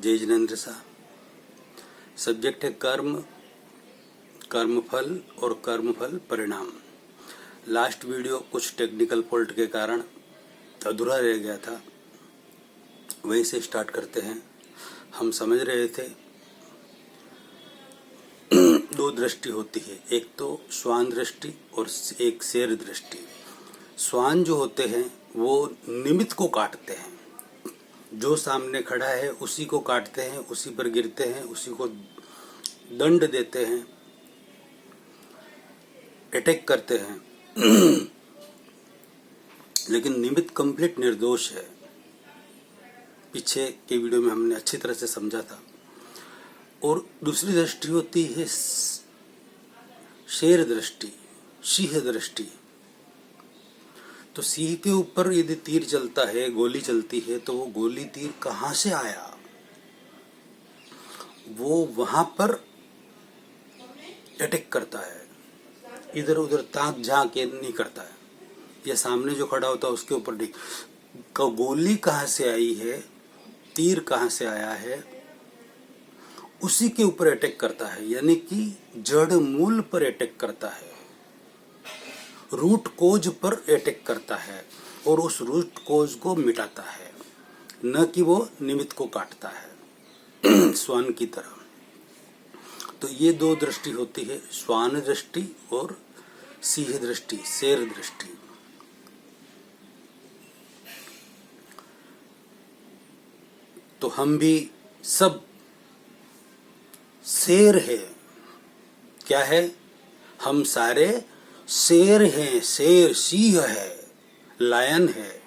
जय जिनेन्द्र साहब। सब्जेक्ट है कर्म, कर्मफल और कर्मफल परिणाम। लास्ट वीडियो कुछ टेक्निकल फॉल्ट के कारण अधूरा रह गया था, वहीं से स्टार्ट करते हैं। हम समझ रहे थे दो दृष्टि होती है, एक तो श्वान दृष्टि और एक शेर दृष्टि। श्वान जो होते हैं वो निमित्त को काटते हैं, जो सामने खड़ा है उसी को काटते हैं, उसी पर गिरते हैं, उसी को दंड देते हैं, अटैक करते हैं। लेकिन निमित्त कंप्लीट निर्दोष है। पीछे के वीडियो में हमने अच्छी तरह से समझा था। और दूसरी दृष्टि होती है शेर दृष्टि, सिंह दृष्टि। तो सिंह के ऊपर यदि तीर चलता है, गोली चलती है, तो वो गोली तीर कहाँ से आया, वो वहां पर अटैक करता है, इधर उधर ताक झांक के नहीं करता है, या सामने जो खड़ा होता है उसके ऊपर नहीं। गोली कहाँ से आई है, तीर कहाँ से आया है, उसी के ऊपर अटैक करता है, यानी कि जड़ मूल पर अटैक करता है, रूट कोज पर अटैक करता है और उस रूट कोज को मिटाता है, न कि वो निमित्त को काटता है श्वान की तरह। तो ये दो दृष्टि होती है, श्वान दृष्टि और सिंह दृष्टि, शेर दृष्टि। तो हम भी सब शेर है। क्या है? हम सारे शेर हैं। शेर सिंह है, लायन है।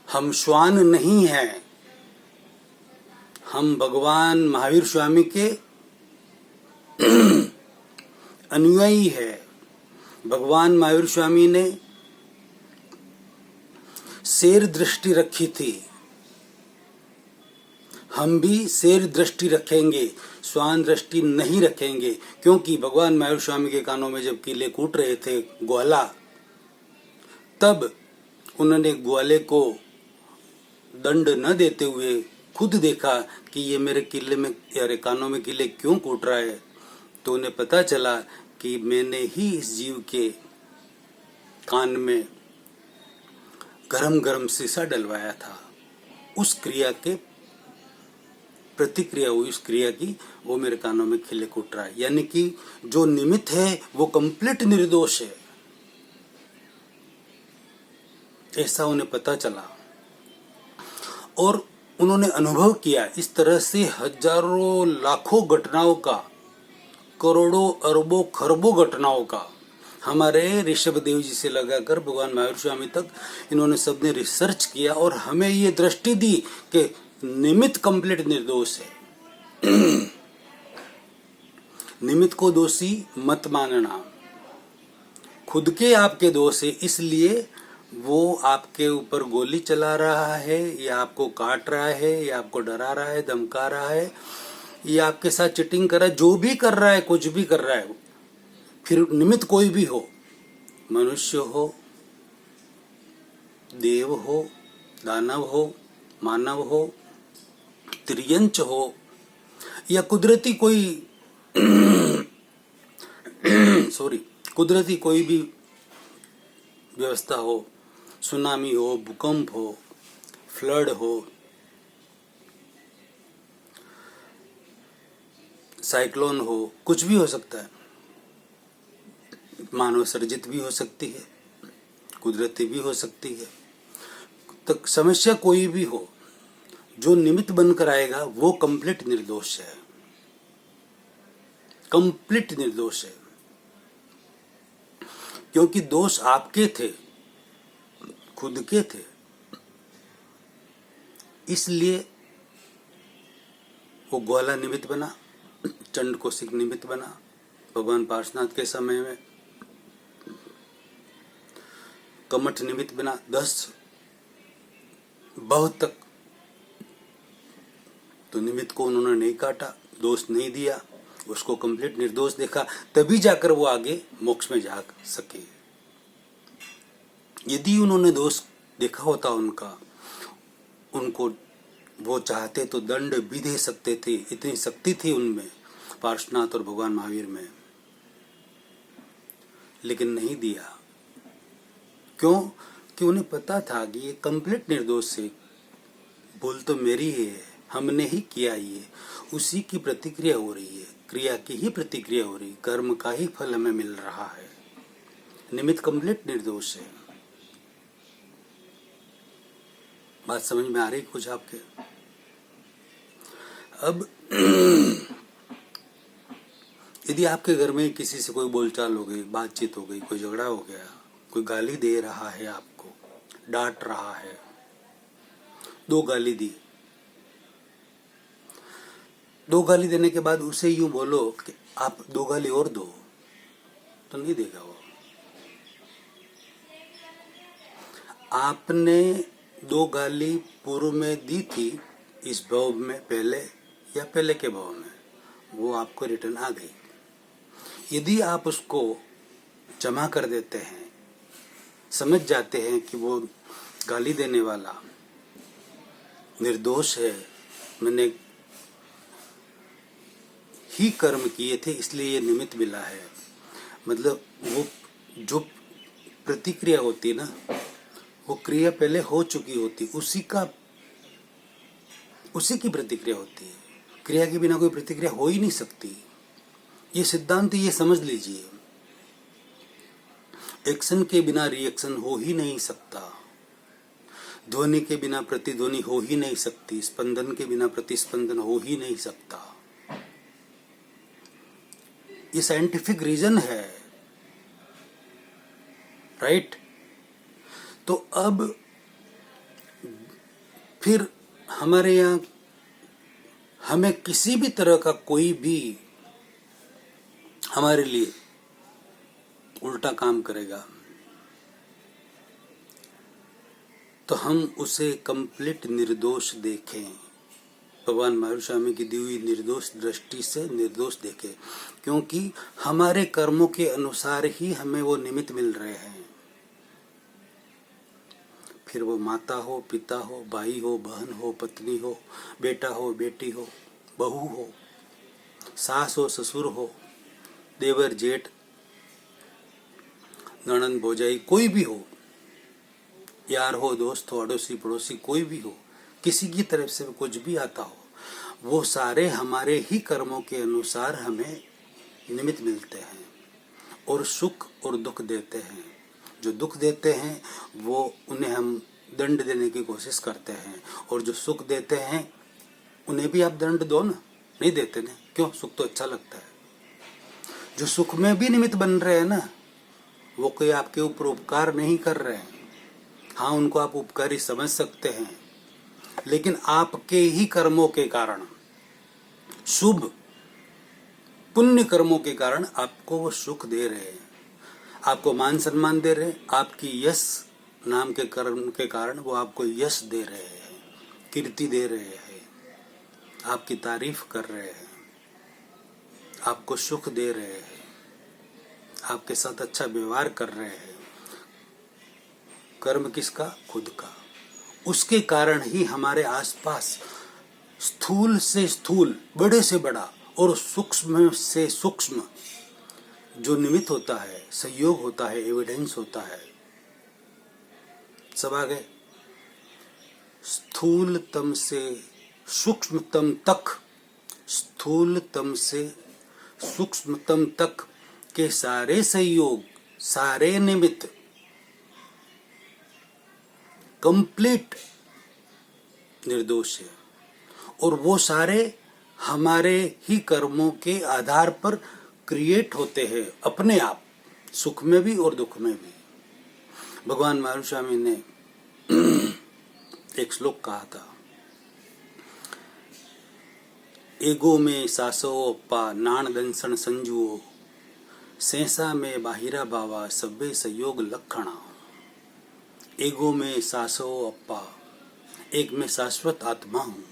हम श्वान नहीं हैं। हम भगवान महावीर स्वामी के अनुयायी है। भगवान महावीर स्वामी ने शेर दृष्टि रखी थी, हम भी शेर दृष्टि रखेंगे, श्वान दृष्टि नहीं रखेंगे। क्योंकि भगवान महावीर स्वामी के कानों में जब कीले कूट रहे थे ग्वाला, तब उन्होंने ग्वाले को दंड न देते हुए खुद देखा कि ये मेरे किले में, यारे कानों में कीले क्यों कूट रहा है। तो उन्हें पता चला कि मैंने ही इस जीव के कान में गरम गरम शीशा डलवाया था। उस क्रिया के प्रतिक्रिया हुई, उस क्रिया की, वो मेरे कानों में खिले कूट रहा है। यानी कि जो निमित्त है वो कंप्लीट निर्दोष है, ऐसा उन्हें पता चला। और उन्होंने अनुभव किया। इस तरह से हजारों लाखों घटनाओं का, करोड़ों अरबों खरबों घटनाओं का, हमारे ऋषभ देव जी से लगाकर भगवान महावीर स्वामी तक इन्होंने सबने रिसर्च किया और हमें ये दृष्टि दी कि निमित्त कंप्लीट निर्दोष है। निमित्त को दोषी मत मानना। खुद के आपके दोष है, इसलिए वो आपके ऊपर गोली चला रहा है, या आपको काट रहा है, या आपको डरा रहा है, धमका रहा है, या आपके साथ चिटिंग कर रहा है, जो भी कर रहा है, कुछ भी कर रहा है। फिर निमित्त कोई भी हो, मनुष्य हो, देव हो, दानव हो, मानव हो, त्रियंच हो, या कुदरती कोई कुदरती कोई भी व्यवस्था हो, सुनामी हो, भूकंप हो, फ्लड हो, साइक्लोन हो, कुछ भी हो सकता है। मानव सर्जित भी हो सकती है, कुदरती भी हो सकती है। तो समस्या कोई भी हो, जो निमित्त बनकर आएगा वो कंप्लीट निर्दोष है, कंप्लीट निर्दोष है। क्योंकि दोष आपके थे, खुद के थे, इसलिए वो ग्वाला निमित्त बना, चंड कौशिक निमित्त बना। भगवान पार्श्वनाथ के समय में कमठ निमित्त बना, 10 बहुत तक तो निमित्त को उन्होंने नहीं काटा, दोष नहीं दिया, उसको कंप्लीट निर्दोष देखा, तभी जाकर वो आगे मोक्ष में जा सके। यदि उन्होंने दोष देखा होता उनका, उनको वो चाहते तो दंड भी दे सकते थे, इतनी शक्ति थी उनमें, पार्श्वनाथ और भगवान महावीर में, लेकिन नहीं दिया। क्यों? कि उन्हें पता था कि ये कंप्लीट निर्दोष है, भूल तो मेरी ही है, हमने ही किया, ये उसी की प्रतिक्रिया हो रही है, क्रिया की ही प्रतिक्रिया हो रही, कर्म का ही फल हमें मिल रहा है। निमित्त कंप्लीट निर्दोष है। बात समझ में आ रही कुछ आपके? अब यदि आपके घर में किसी से कोई बोलचाल हो गई, बातचीत हो गई, कोई झगड़ा हो गया, कोई गाली दे रहा है, आपको डांट रहा है, 2 गाली दी, 2 गाली देने के बाद उसे यूं बोलो कि आप 2 गाली और दो, तो नहीं देगा वो। आपने 2 गाली पूर्व में दी थी, इस भाव में पहले या पहले के भाव में, वो आपको रिटर्न आ गई। यदि आप उसको जमा कर देते हैं, समझ जाते हैं कि वो गाली देने वाला निर्दोष है, मैंने ही कर्म किए थे इसलिए ये निमित्त मिला है, मतलब वो जो प्रतिक्रिया होती ना, वो क्रिया पहले हो चुकी होती, उसी की प्रतिक्रिया होती है। क्रिया के बिना कोई प्रतिक्रिया हो ही नहीं सकती। ये सिद्धांत ये समझ लीजिए, एक्शन के बिना रिएक्शन हो ही नहीं सकता, ध्वनि के बिना प्रतिध्वनि हो ही नहीं सकती, स्पंदन के बिना प्रतिस्पंदन हो ही नहीं सकता। ये साइंटिफिक रीजन है, राइट? तो अब फिर हमारे यहाँ हमें किसी भी तरह का कोई भी हमारे लिए उल्टा काम करेगा तो हम उसे कंप्लीट निर्दोष देखें, भगवान महावीर स्वामी की दी हुई निर्दोष दृष्टि से निर्दोष देखें, क्योंकि हमारे कर्मों के अनुसार ही हमें वो निमित्त मिल रहे हैं। फिर वो माता हो, पिता हो, भाई हो, बहन हो, पत्नी हो, बेटा हो, बेटी हो, बहू हो, सास हो, ससुर हो, देवर जेठ, ननंद भौजाई, कोई भी हो, यार हो, दोस्त हो, अड़ोसी पड़ोसी, कोई भी हो, किसी की तरफ से कुछ भी आता हो, वो सारे हमारे ही कर्मों के अनुसार हमें निमित्त मिलते हैं और सुख और दुख देते हैं। जो दुख देते हैं वो उन्हें हम दंड देने की कोशिश करते हैं, और जो सुख देते हैं उन्हें भी आप दंड दो ना, नहीं देते ना, क्यों? सुख तो अच्छा लगता है। जो सुख में भी निमित्त बन रहे हैं ना, वो कोई आपके ऊपर उपकार नहीं कर रहे हैं। हाँ, उनको आप उपकारी समझ सकते हैं, लेकिन आपके ही कर्मों के कारण, शुभ पुण्य कर्मों के कारण आपको वो सुख दे रहे हैं, आपको मान सम्मान दे रहे हैं, आपकी यश नाम के कर्म के कारण वो आपको यश दे रहे हैं, कीर्ति दे रहे हैं, आपकी तारीफ कर रहे हैं, आपको सुख दे रहे हैं, आपके साथ अच्छा व्यवहार कर रहे हैं। कर्म किसका? खुद का। उसके कारण ही हमारे आसपास स्थूल से स्थूल, बड़े से बड़ा और सूक्ष्म से सूक्ष्म जो निमित्त होता है, सहयोग होता है, एविडेंस होता है, सब आ गए। स्थूलतम से सूक्ष्मतम तक, स्थूलतम से सूक्ष्मतम तक के सारे सहयोग, सारे निमित्त कंप्लीट निर्दोष है, और वो सारे हमारे ही कर्मों के आधार पर क्रिएट होते हैं अपने आप, सुख में भी और दुख में भी। भगवान महावीर स्वामी ने एक श्लोक कहा था, एगो में सासो अप्पा नाण दंसन संजुओ, सेसा में बाहिरा बावा सब्बे सहयोग लक्षणा। एगो में सासो अप्पा, एक में शाश्वत आत्मा हूँ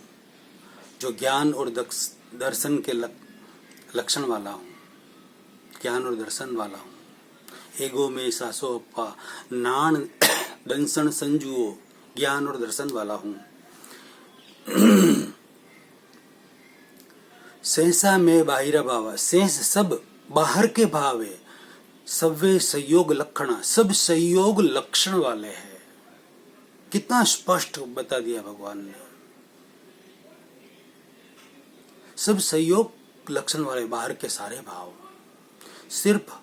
जो ज्ञान और दर्शन के लक्षण वाला हूँ, ज्ञान और दर्शन वाला हूँ। एगो में सासो अप्पा नाण दंसन संजुओ, ज्ञान और दर्शन वाला हूँ। सहसा में बाहिर भावा, सेंस सब बाहर के भाव है, सवे संयोग लक्षण, सब संयोग लक्षण वाले हैं। कितना स्पष्ट बता दिया भगवान ने। सब संयोग लक्षण वाले बाहर के सारे भाव, सिर्फ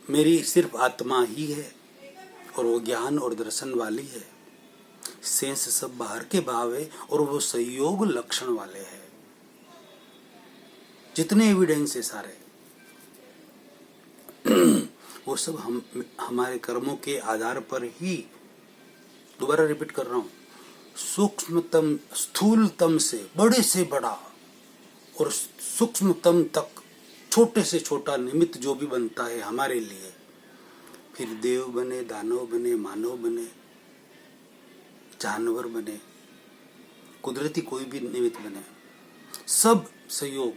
मेरी सिर्फ आत्मा ही है और वो ज्ञान और दर्शन वाली है। सेंस सब बाहर के भाव है और वो संयोग लक्षण वाले हैं। जितने एविडेंस है सारे वो सब हमारे कर्मों के आधार पर ही, दोबारा रिपीट कर रहा हूं, सूक्ष्मतम स्थूलतम से बड़े से बड़ा और सूक्ष्मतम तक छोटे से छोटा निमित्त जो भी बनता है हमारे लिए, फिर देव बने, दानव बने, मानव बने, जानवर बने, कुदरती कोई भी निमित्त बने, सब संयोग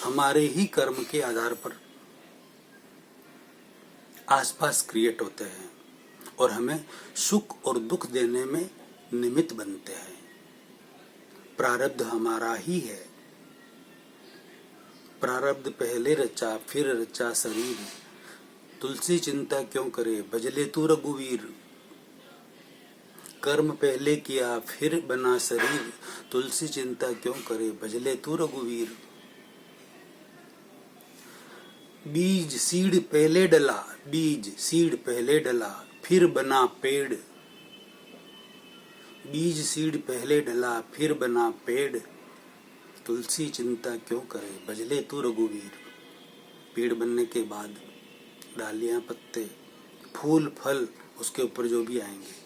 हमारे ही कर्म के आधार पर आसपास क्रिएट होते हैं और हमें सुख और दुख देने में निमित्त बनते हैं। प्रारब्ध हमारा ही है। प्रारब्ध पहले रचा फिर रचा शरीर, तुलसी चिंता क्यों करे भजले तू रघुवीर। कर्म पहले किया फिर बना शरीर, तुलसी चिंता क्यों करे भजले तू रघुवीर। बीज सीड पहले डला, बीज सीड पहले डला फिर बना पेड़। बीज सीड पहले डला फिर बना पेड़, तुलसी चिंता क्यों करे भजले तू रघुवीर। पेड़ बनने के बाद डालियां, पत्ते, फूल, फल उसके ऊपर जो भी आएंगे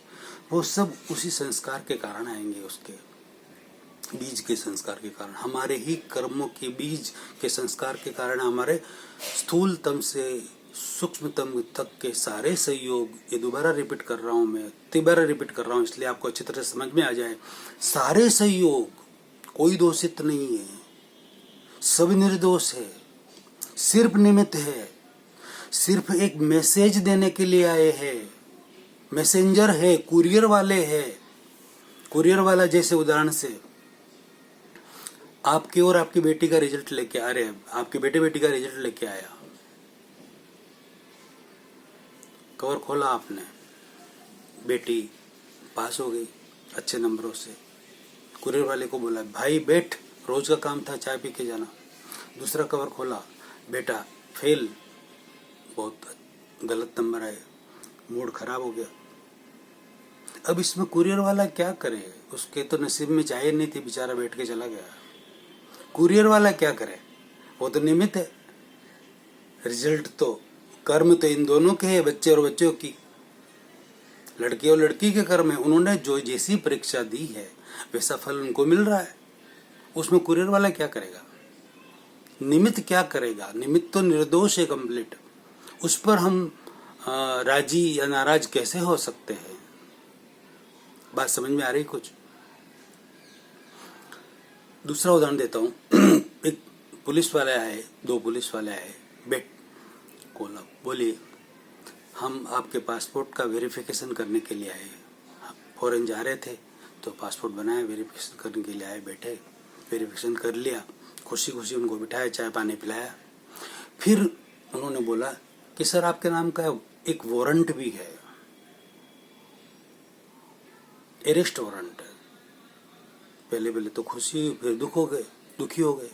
वो सब उसी संस्कार के कारण आएंगे, उसके बीज के संस्कार के कारण, हमारे ही कर्मों के बीज के संस्कार के कारण हमारे स्थूलतम से सूक्ष्मतम तक के सारे संयोग, ये दोबारा रिपीट कर रहा हूं मैं, तिबारा रिपीट कर रहा हूं इसलिए आपको अच्छी तरह समझ में आ जाए। सारे संयोग कोई दोषित नहीं है, सब निर्दोष है, सिर्फ निमित्त है, सिर्फ एक मैसेज देने के लिए आए हैं, मैसेंजर है, कुरियर वाले हैं। कुरियर वाला जैसे उदाहरण से आपकी और आपकी बेटी का रिजल्ट लेके आ रहे हैं, आपके बेटी का रिजल्ट लेके आया, कवर खोला आपने, बेटी पास हो गई अच्छे नंबरों से। कुरियर वाले को बोला भाई बैठ, रोज का काम था चाय पी के जाना। दूसरा कवर खोला, बेटा फेल, बहुत गलत नंबर आए, मूड खराब हो गया। अब इसमें कुरियर वाला क्या करे, उसके तो नसीब में चाय नहीं थी, बेचारा बैठ के चला गया। कुरियर वाला क्या करे, वो तो निमित्त है, रिजल्ट तो, कर्म तो इन दोनों के है, बच्चे और बच्चों की, लड़के और लड़की के कर्म है। उन्होंने जो जैसी परीक्षा दी है वैसा फल उनको मिल रहा है, उसमें कुरियर वाला क्या करेगा, निमित्त क्या करेगा। निमित्त तो निर्दोष है कंप्लीट, उस पर हम राजी या नाराज कैसे हो सकते हैं। बात समझ में आ रही कुछ। दूसरा उदाहरण देता हूँ। एक पुलिस वाले आए, दो पुलिस वाले आए, बैठ कोला, बोलिए हम आपके पासपोर्ट का वेरिफिकेशन करने के लिए आए, फॉरेन जा रहे थे तो पासपोर्ट बनाया, वेरिफिकेशन करने के लिए आए, बैठे, वेरिफिकेशन कर लिया, खुशी खुशी उनको बिठाया, चाय पानी पिलाया। फिर उन्होंने बोला कि सर आपके नाम का एक वारंट भी है, अरेस्ट वारंट है। पहले तो खुशी हुई, फिर दुखी हो गए।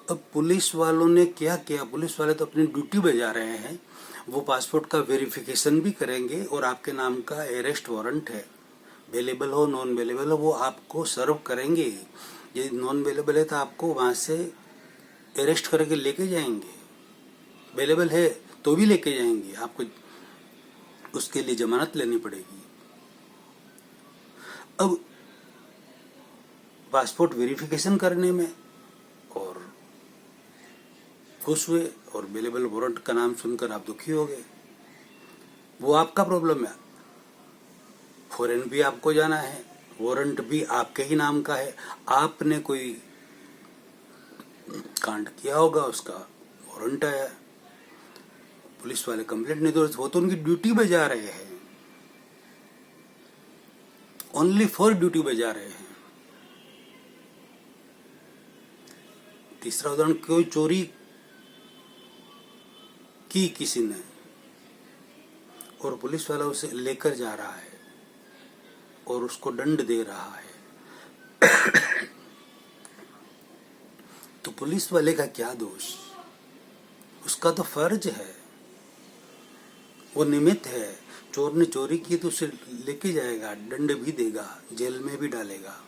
अब पुलिस वालों ने क्या किया, पुलिस वाले तो अपनी ड्यूटी बजा रहे हैं, वो पासपोर्ट का वेरिफिकेशन भी करेंगे और आपके नाम का अरेस्ट वारंट है, अवेलेबल हो नॉन अवेलेबल हो वो आपको सर्व करेंगे। यदि नॉन अवेलेबल है तो आपको वहां से अरेस्ट करके लेके जाएंगे, अवेलेबल है तो भी लेके जाएंगे, आपको उसके लिए जमानत लेनी पड़ेगी। अब पासपोर्ट वेरिफिकेशन करने में और खुश हुए और अवेलेबल वारंट का नाम सुनकर आप दुखी हो गए, वो आपका प्रॉब्लम है। फॉरेन भी आपको जाना है, वारंट भी आपके ही नाम का है, आपने कोई कांड किया होगा, उसका वारंट आया, पुलिस वाले कंप्लेंट नहीं दो, वो तो उनकी ड्यूटी बजा रहे हैं, ओनली फॉर ड्यूटी पे जा रहे हैं। तीसरा उदाहरण, कोई चोरी की किसी ने और पुलिस वाला उसे लेकर जा रहा है और उसको दंड दे रहा है, तो पुलिस वाले का क्या दोष? उसका तो फर्ज है, वो निमित्त है। चोर ने चोरी की तो उसे लेके जाएगा, दंड भी देगा, जेल में भी डालेगा।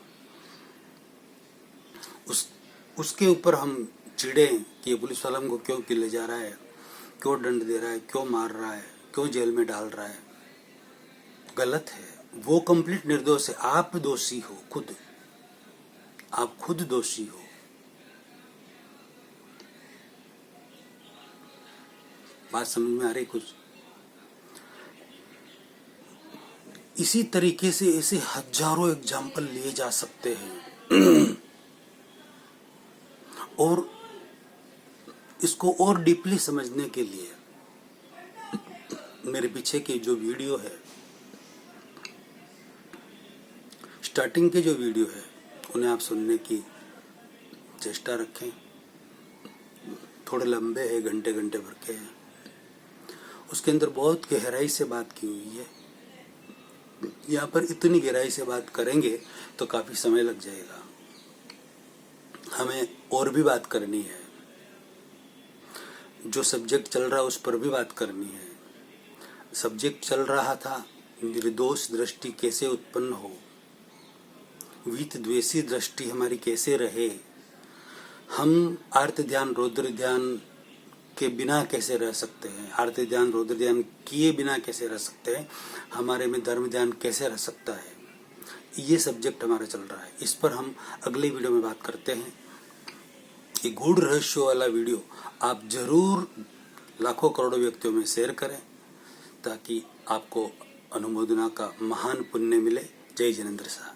उसके ऊपर हम चिढ़े कि ये पुलिस वाला हमको क्यों ले जा रहा है, क्यों दंड दे रहा है, क्यों मार रहा है, क्यों जेल में डाल रहा है। गलत है। वो कंप्लीट निर्दोष है। आप दोषी हो, खुद आप खुद दोषी हो। बात समझ में आ रही कुछ? इसी तरीके से ऐसे हजारों एग्जाम्पल लिए जा सकते हैं। और इसको और डीपली समझने के लिए मेरे पीछे की जो वीडियो है, स्टार्टिंग के जो वीडियो है, उन्हें आप सुनने की चेष्टा रखें। थोड़े लंबे हैं, घंटे घंटे भर के हैं। उसके अंदर बहुत गहराई से बात की हुई है। यहाँ पर इतनी गहराई से बात करेंगे तो काफी समय लग जाएगा। हमें और भी बात करनी है। जो सब्जेक्ट चल रहा है उस पर भी बात करनी है। सब्जेक्ट चल रहा था निर्दोष दृष्टि कैसे उत्पन्न हो, वीत द्वेषी दृष्टि हमारी कैसे रहे, हम आर्त ध्यान रौद्र ध्यान के बिना कैसे रह सकते हैं, आर्त ध्यान रौद्र ध्यान किए बिना कैसे रह सकते हैं, हमारे में धर्म ध्यान कैसे रह सकता है, ये सब्जेक्ट हमारा चल रहा है। इस पर हम अगले वीडियो में बात करते हैं। ये गूढ़ रहस्य वाला वीडियो आप जरूर लाखों करोड़ों व्यक्तियों में शेयर करें ताकि आपको अनुमोदना का महान पुण्य मिले। जय जिनेंद्र शाह।